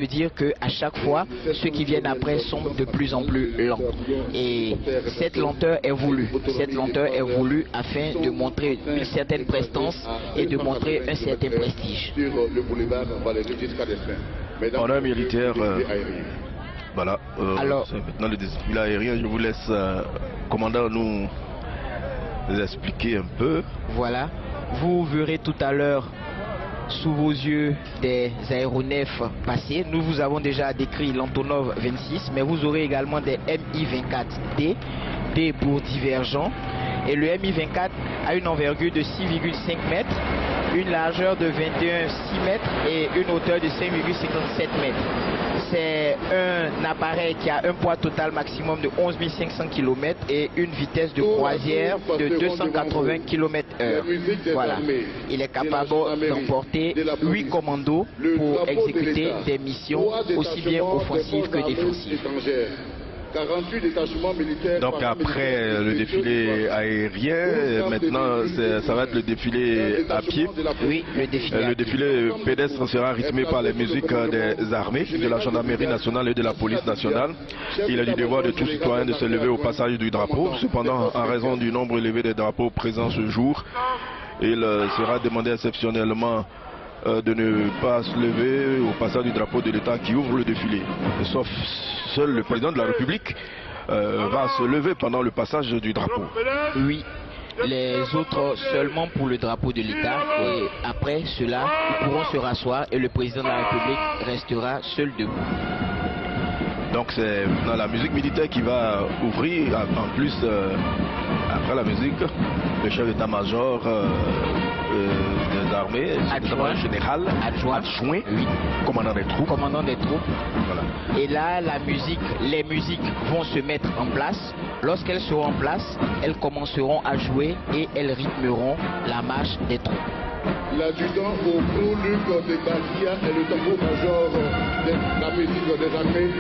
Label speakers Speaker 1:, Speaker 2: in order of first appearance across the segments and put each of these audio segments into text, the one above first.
Speaker 1: veut dire que à chaque fois, ceux qui viennent après sont de plus en plus lents. Et cette lenteur est voulue. Cette lenteur est voulue afin de montrer une certaine prestance et de montrer un certain prestige.
Speaker 2: On a un militaire. Voilà.
Speaker 1: Alors,
Speaker 2: c'est maintenant le défilé aérien. Je vous laisse, commandant, nous expliquer un peu.
Speaker 1: Voilà. Vous verrez tout à l'heure sous vos yeux des aéronefs passés. Nous vous avons déjà décrit l'Antonov 26, mais vous aurez également des Mi-24D, D pour divergent. Et le Mi-24 a une envergure de 6,5 mètres, une largeur de 21,6 mètres et une hauteur de 5,57 mètres. C'est un appareil qui a un poids total maximum de 11 500 km et une vitesse de croisière de 280 km/h. Voilà. Il est capable d'emporter 8 commandos pour exécuter des missions aussi bien offensives que défensives.
Speaker 3: 48 détachements militaires.
Speaker 2: Donc après le défilé aérien, maintenant ça va être le défilé à pied.
Speaker 1: Oui,
Speaker 2: le défilé pédestre sera rythmé par les musiques des armées, de la gendarmerie nationale et de la police nationale. Il est du devoir de tout citoyen de se lever au passage du drapeau. Cependant, en raison du nombre élevé des drapeaux présents ce jour, il sera demandé exceptionnellement de ne pas se lever au passage du drapeau de l'État qui ouvre le défilé. Sauf seul le président de la République va se lever pendant le passage du drapeau.
Speaker 1: Oui, les autres seulement pour le drapeau de l'État. Et après cela, ils pourront se rasseoir et le président de la République restera seul debout.
Speaker 2: Donc c'est dans la musique militaire qui va ouvrir. En plus, après la musique, le chef d'état-major des armées,
Speaker 1: adjoint,
Speaker 2: général, adjoint,
Speaker 1: oui.
Speaker 2: commandant des troupes.
Speaker 1: Voilà. Et là, les musiques vont se mettre en place. Lorsqu'elles seront en place, elles commenceront à jouer et elles rythmeront la marche des troupes.
Speaker 3: L'adjudant au gros Luc de Garcia et le tambour-major de la musique des armées.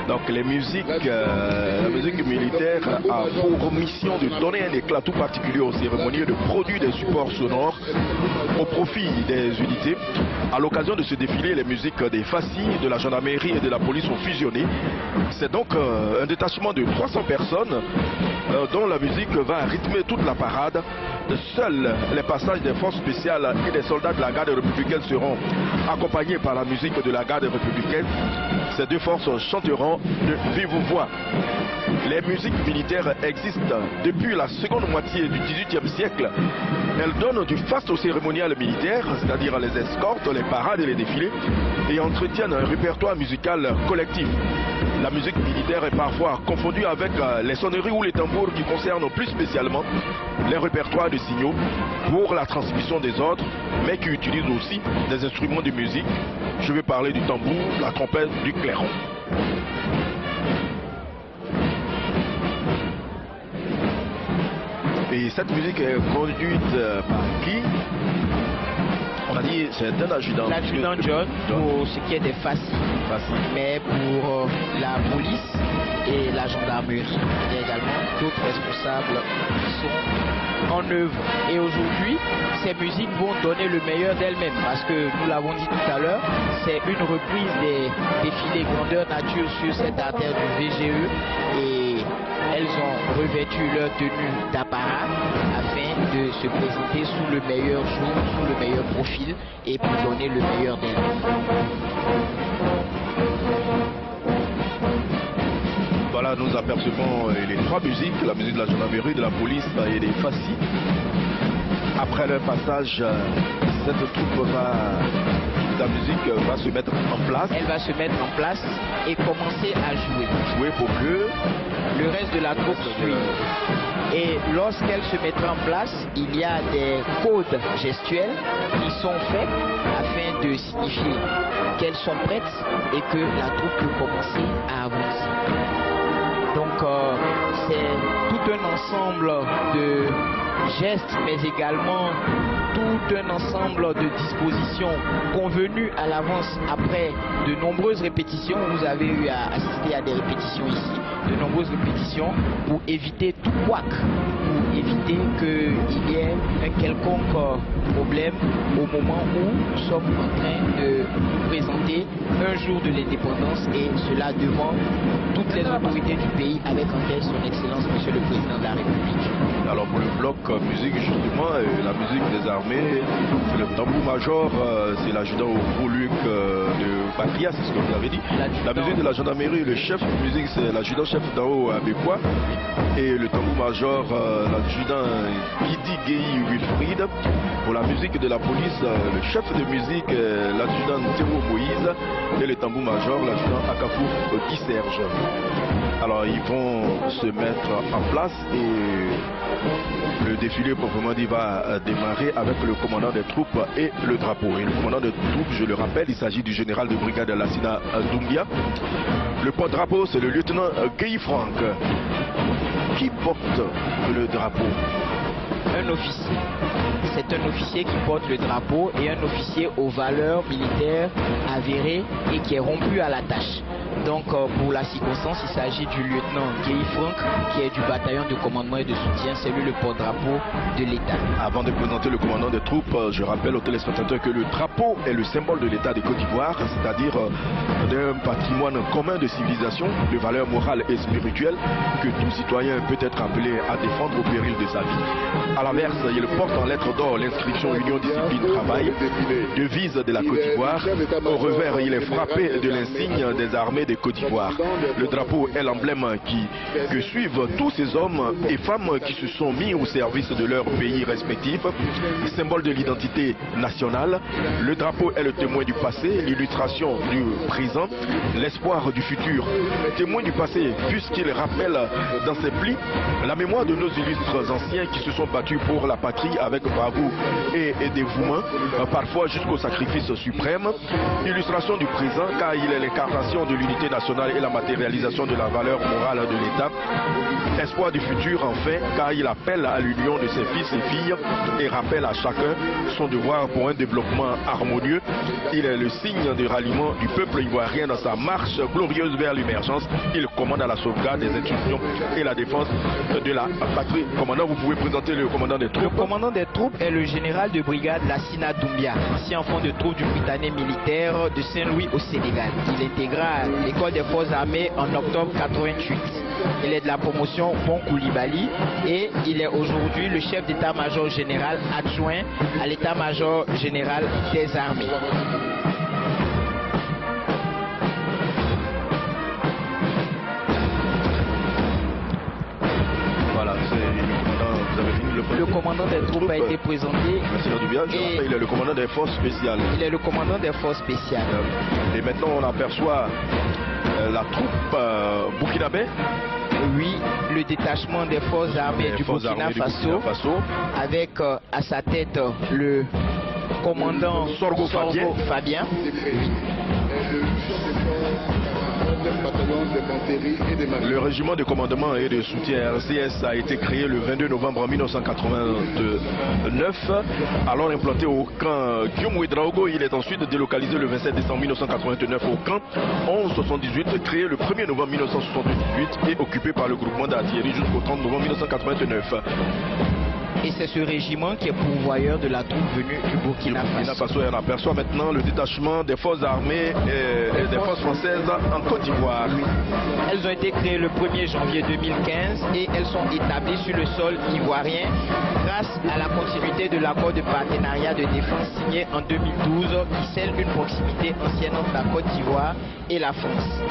Speaker 2: Donc les musiques, la musique militaire a pour mission de donner un éclat tout particulier aux cérémonies, de produire des supports sonores au profit des unités. À l'occasion de ce défilé, les musiques des FACI, de la gendarmerie et de la police sont fusionnées. C'est donc un détachement de 300 personnes dont la musique va rythmer toute la parade. Seuls les passages des forces spéciales et des soldats de la garde républicaine seront accompagnés par la musique de la garde républicaine. Ces deux forces chanteront de vive voix. Les musiques militaires existent depuis la seconde moitié du XVIIIe siècle. Elles donnent du faste au cérémonial militaire, c'est-à-dire les escortes, les parades et les défilés, et entretiennent un répertoire musical collectif. La musique militaire est parfois confondue avec les sonneries ou les tambours qui concernent plus spécialement les répertoires de signaux pour la transmission des ordres, mais qui utilisent aussi des instruments de musique. Je vais parler du tambour, de la trompette, du clairon. Et cette musique est conduite par qui? On a dit c'est un adjudant.
Speaker 1: L'adjudant John pour ce qui est des FACI. Mais pour la police et la gendarmerie, il y a également d'autres responsables qui sont en œuvre. Et aujourd'hui, ces musiques vont donner le meilleur d'elles-mêmes parce que nous l'avons dit tout à l'heure, c'est une reprise des défilés grandeur nature sur cette artère du VGE et elles ont revêtu leur tenue d'apparat afin de se présenter sous le meilleur jour, sous le meilleur profil et pour donner le meilleur d'elles-mêmes.
Speaker 2: Voilà, nous apercevons les trois musiques, la musique de la gendarmerie, de la police et des FACI. Après leur passage, cette troupe la musique va se mettre en place.
Speaker 1: Elle va se mettre en place et commencer à jouer.
Speaker 2: Jouer pour que
Speaker 1: le reste de la troupe suive. Et lorsqu'elle se mettra en place, il y a des codes gestuels qui sont faits afin de signifier qu'elles sont prêtes et que la troupe peut commencer à avancer. Donc c'est tout un ensemble de gestes, mais également tout un ensemble de dispositions convenues à l'avance après de nombreuses répétitions. Vous avez eu à assister à des répétitions ici, de nombreuses répétitions pour éviter tout couac, pour éviter qu'il y ait un quelconque problème au moment où nous sommes en train de nous présenter un jour de l'indépendance, et cela devant toutes les autorités du pays, avec en tête son Excellence Monsieur le Président de la République.
Speaker 2: Alors pour le bloc musique justement, la musique des armées, c'est le tambour-major, c'est l'adjudant au gros Luc de Patria, c'est ce que vous avez dit. La musique de la gendarmerie, le chef de musique, c'est l'adjudant-chef d'Ao Abekwa. Et le tambour-major, l'adjudant Guidi Gueye Wilfried. Pour la musique de la police, le chef de musique, l'adjudant Théo Moïse. Et le tambour-major, l'adjudant Akafour Guy Serge. Alors ils vont se mettre en place et le défilé proprement dit va démarrer avec le commandant des troupes et le drapeau. Et le commandant des troupes, je le rappelle, il s'agit du général de brigade Lassina Doumbia. Le porte-drapeau, c'est le lieutenant Guy Franck. Qui porte le drapeau?
Speaker 1: Un officier. C'est un officier qui porte le drapeau, et un officier aux valeurs militaires avérées et qui est rompu à la tâche. Donc pour la circonstance, il s'agit du lieutenant Guy Franck, qui est du bataillon de commandement et de soutien. C'est lui le porte-drapeau de l'État. Avant
Speaker 2: de présenter le commandant des troupes, je rappelle aux téléspectateurs que le drapeau est le symbole de l'État de Côte d'Ivoire, c'est-à-dire d'un patrimoine commun de civilisation, de valeurs morales et spirituelles que tout citoyen peut être appelé à défendre au péril de sa vie. À l'inverse, il porte en lettres d'or l'inscription Union Discipline Travail, devise de la Côte d'Ivoire. Au revers, il est frappé de l'insigne des armées de Côte d'Ivoire. Le drapeau est l'emblème que suivent tous ces hommes et femmes qui se sont mis au service de leur pays respectif, symbole de l'identité nationale. Le drapeau est le témoin du passé, l'illustration du présent, l'espoir du futur. Témoin du passé, puisqu'il rappelle dans ses plis la mémoire de nos illustres anciens qui se sont battus pour la patrie avec bravoure et dévouement, parfois jusqu'au sacrifice suprême. Illustration du présent, car il est l'incarnation de l'unité nationale et la matérialisation de la valeur morale de l'État. Espoir du futur, enfin, car il appelle à l'union de ses fils et filles et rappelle à chacun son devoir pour un développement harmonieux. Il est le signe de ralliement du peuple ivoirien dans sa marche glorieuse vers l'émergence. Il commande à la sauvegarde des institutions et la défense de la patrie. Commandant, vous pouvez présenter le commandant des troupes.
Speaker 1: Le commandant des troupes est le général de brigade Lassina Doumbia, ancien enfant de troupe du Britannique militaire de Saint-Louis au Sénégal. Il intégra l'école des forces armées en octobre 88. Il est de la promotion Bon Koulibaly et il est aujourd'hui le chef d'état-major général adjoint à l'état-major général des armées.
Speaker 2: Voilà, c'est le commandant, vous avez fini
Speaker 1: le commandant des troupes a été présenté.
Speaker 2: Il est le commandant des forces spéciales.
Speaker 1: Il est le commandant des forces spéciales.
Speaker 2: Et maintenant on aperçoit la troupe burkinabé.
Speaker 1: Oui, le détachement des forces armées du Burkina Faso, avec à sa tête le commandant Sorgo Fabien.
Speaker 2: Le régiment de commandement et de soutien RCS a été créé le 22 novembre 1989. Alors implanté au camp Guillaume Ouedraogo, il est ensuite délocalisé le 27 décembre 1989 au camp 1178, créé le 1er novembre 1978 et occupé par le groupement d'artillerie jusqu'au 30 novembre 1989.
Speaker 1: Et c'est ce régiment qui est pourvoyeur de la troupe venue du Burkina Faso.
Speaker 2: Et on aperçoit maintenant le détachement des forces armées et des forces françaises en Côte d'Ivoire.
Speaker 1: Elles ont été créées le 1er janvier 2015 et elles sont établies sur le sol ivoirien grâce à la continuité de l'accord de partenariat de défense signé en 2012 qui scelle une proximité ancienne entre la Côte d'Ivoire et la France.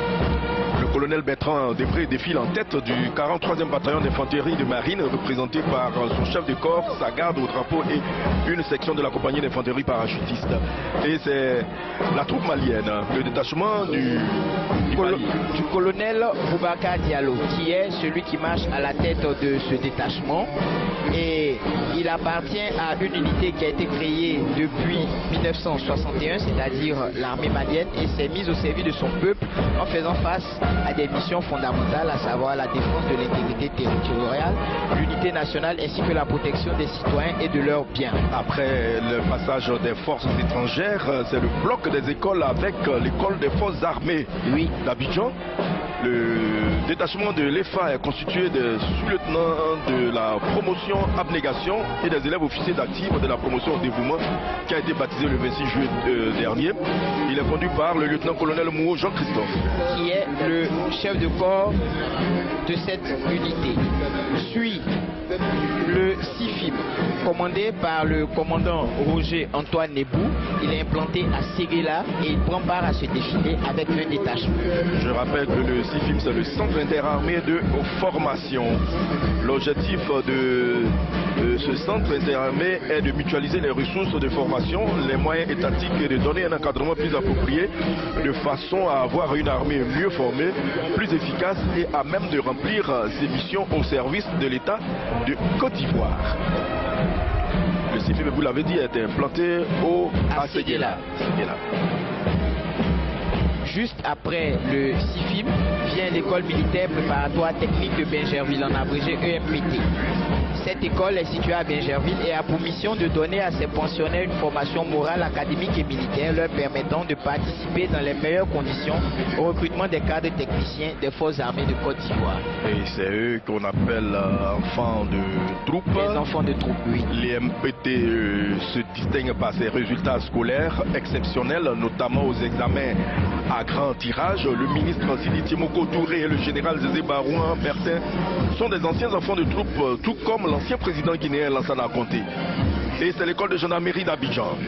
Speaker 2: Le colonel Bertrand Després défile en tête du 43e bataillon d'infanterie de marine représenté par son chef de corps, sa garde au drapeau et une section de la compagnie d'infanterie parachutiste. Et c'est la troupe malienne, le détachement du
Speaker 1: colonel Boubacar Diallo, qui est celui qui marche à la tête de ce détachement. Et il appartient à une unité qui a été créée depuis 1961, c'est-à-dire l'armée malienne, et s'est mise au service de son peuple en faisant face à des missions fondamentales, à savoir la défense de l'intégrité territoriale, l'unité nationale ainsi que la protection protection des citoyens et de leurs biens.
Speaker 2: Après le passage des forces étrangères, c'est le bloc des écoles avec l'école des forces armées d'Abidjan. Le détachement de l'EFA est constitué de sous-lieutenants de la promotion abnégation et des élèves officiers d'actifs de la promotion dévouement qui a été baptisé le 26 juillet dernier. Il est conduit par le lieutenant-colonel Mouo Jean-Christophe,
Speaker 1: qui est le chef de corps de cette unité. Suit le CIFIM, commandé par le commandant Roger Antoine Nebou. Il est implanté à Séguéla et il prend part à ce défilé avec un détachement.
Speaker 2: Je rappelle que le CIFIM, c'est le Centre interarmé de formation. L'objectif de ce centre interarmé est de mutualiser les ressources de formation, les moyens étatiques et de donner un encadrement plus approprié de façon à avoir une armée mieux formée, plus efficace et à même de remplir ses missions au service de l'État de Côte d'Ivoire. Le CIFIM, vous l'avez dit, est implanté à Séguéla.
Speaker 1: Juste après le CIFIM vient l'école militaire préparatoire technique de Bingerville, en abrégé EMPT. Cette école est située à Bingerville et a pour mission de donner à ses pensionnaires une formation morale, académique et militaire leur permettant de participer dans les meilleures conditions au recrutement des cadres techniciens des forces armées de Côte d'Ivoire.
Speaker 2: Et c'est eux qu'on appelle enfants de troupes.
Speaker 1: Les enfants de troupes, oui.
Speaker 2: Les MPT se distinguent par ses résultats scolaires exceptionnels, notamment aux examens à grand tirage. Le ministre Sidi Timoko Touré et le général Zézé Barouin Bertin sont des anciens enfants de troupes, tout comme l'ancien président guinéen Lansana Conté. Et c'est l'école de gendarmerie d'Abidjan.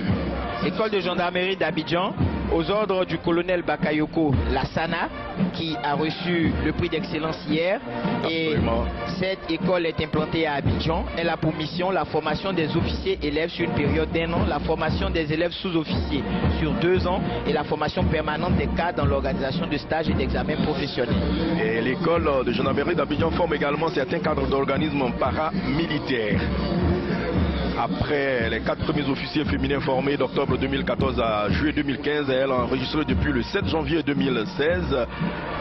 Speaker 1: L'école de gendarmerie d'Abidjan, aux ordres du colonel Bakayoko Lassana, qui a reçu le prix d'excellence hier.
Speaker 2: Absolument.
Speaker 1: Et cette école est implantée à Abidjan. Elle a pour mission la formation des officiers élèves sur une période d'1 an, la formation des élèves sous-officiers sur 2 ans et la formation permanente des cadres dans l'organisation de stages et d'examens professionnels.
Speaker 2: Et l'école de gendarmerie d'Abidjan forme également certains cadres d'organismes paramilitaires. Après les 4 premiers officiers féminins formés d'octobre 2014 à juillet 2015, elle a enregistré depuis le 7 janvier 2016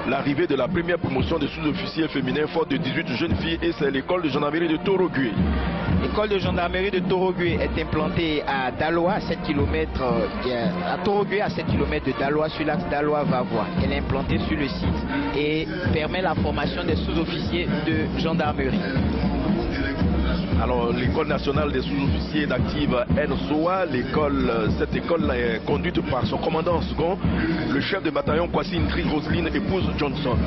Speaker 2: l'arrivée de la première promotion de sous-officiers féminins forte de 18 jeunes filles, et c'est l'école de gendarmerie de Torogué.
Speaker 1: L'école de gendarmerie de Torogué est implantée à Daloa, à 7 km, à Torogué, à 7 km de Daloa, sur l'axe Daloa-Vavois. Elle est implantée sur le site et permet la formation des sous-officiers de gendarmerie.
Speaker 2: Alors, l'école nationale des sous-officiers d'active NSOA, cette école est conduite par son commandant second, le chef de bataillon Kwasi Ntri Roseline, épouse Johnson.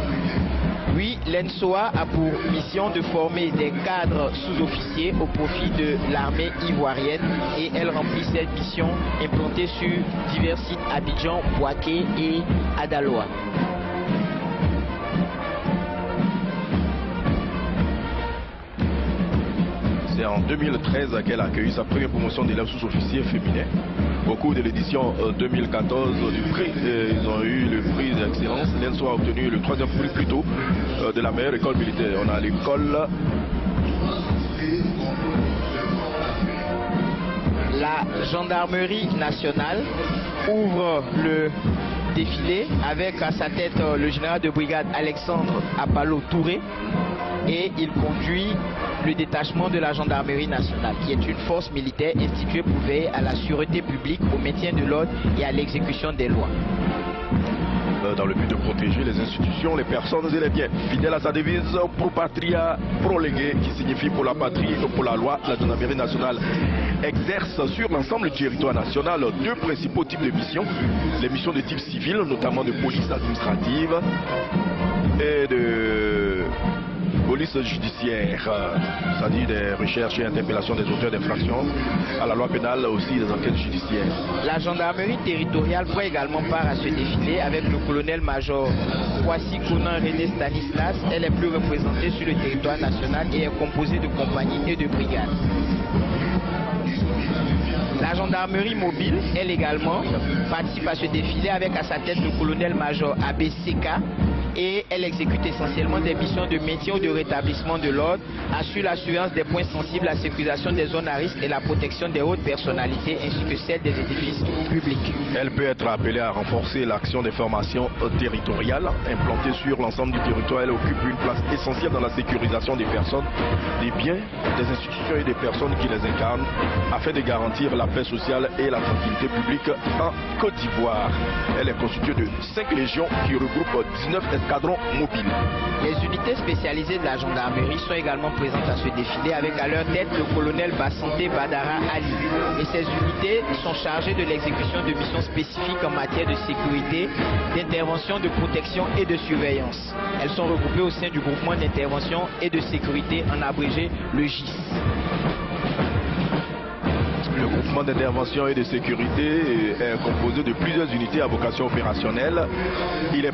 Speaker 1: Oui, l'ENSOA a pour mission de former des cadres sous-officiers au profit de l'armée ivoirienne, et elle remplit cette mission implantée sur divers sites à Abidjan, Bouaké et à Daloa.
Speaker 2: C'est en 2013 qu'elle a accueilli sa première promotion d'élèves sous-officiers féminins. Au cours de l'édition 2014 du prix, ils ont eu le prix d'excellence. L'ENSO a obtenu le 3e prix plus tôt de la meilleure école militaire. On a l'école.
Speaker 1: La gendarmerie nationale ouvre le défilé avec à sa tête le général de brigade Alexandre Apalo Touré, et il conduit le détachement de la gendarmerie nationale, qui est une force militaire instituée pour veiller à la sûreté publique, au maintien de l'ordre et à l'exécution des lois.
Speaker 2: Dans le but de protéger les institutions, les personnes et les biens. Fidèle à sa devise Pro Patria, Pro Lege, qui signifie pour la patrie et pour la loi, la gendarmerie nationale exerce sur l'ensemble du territoire national 2 principaux types de missions. Les missions de type civil, notamment de police administrative et de police judiciaire, c'est-à-dire des recherches et interpellations des auteurs d'infractions à la loi pénale, aussi des enquêtes judiciaires.
Speaker 1: La gendarmerie territoriale prend également part à ce défilé avec le colonel-major Kwasi Konan René Stanislas. Elle est plus représentée sur le territoire national et est composée de compagnies et de brigades. La gendarmerie mobile, elle également, participe à ce défilé avec à sa tête le colonel-major Abbé Seka. et elle exécute essentiellement des missions de maintien ou de rétablissement de l'ordre, assure la surveillance des points sensibles, la sécurisation des zones à risque et la protection des hautes personnalités ainsi que celle des édifices publics.
Speaker 2: Elle peut être appelée à renforcer l'action des formations territoriales implantées sur l'ensemble du territoire. Elle occupe une place essentielle dans la sécurisation des personnes, des biens, des institutions et des personnes qui les incarnent afin de garantir la paix sociale et la tranquillité publique en Côte d'Ivoire. Elle est constituée de 5 légions qui regroupent 19 escadrons mobiles.
Speaker 1: Les unités spécialisées de la gendarmerie sont également présentes à ce défilé avec à leur tête le colonel Bassante Badara Ali. Et ces unités sont chargées de l'exécution de missions spécifiques en matière de sécurité, d'intervention, de protection et de surveillance. Elles sont regroupées au sein du groupement d'intervention et de sécurité, en abrégé le GIS.
Speaker 2: Le groupement d'intervention et de sécurité est composé de plusieurs unités à vocation opérationnelle. Il est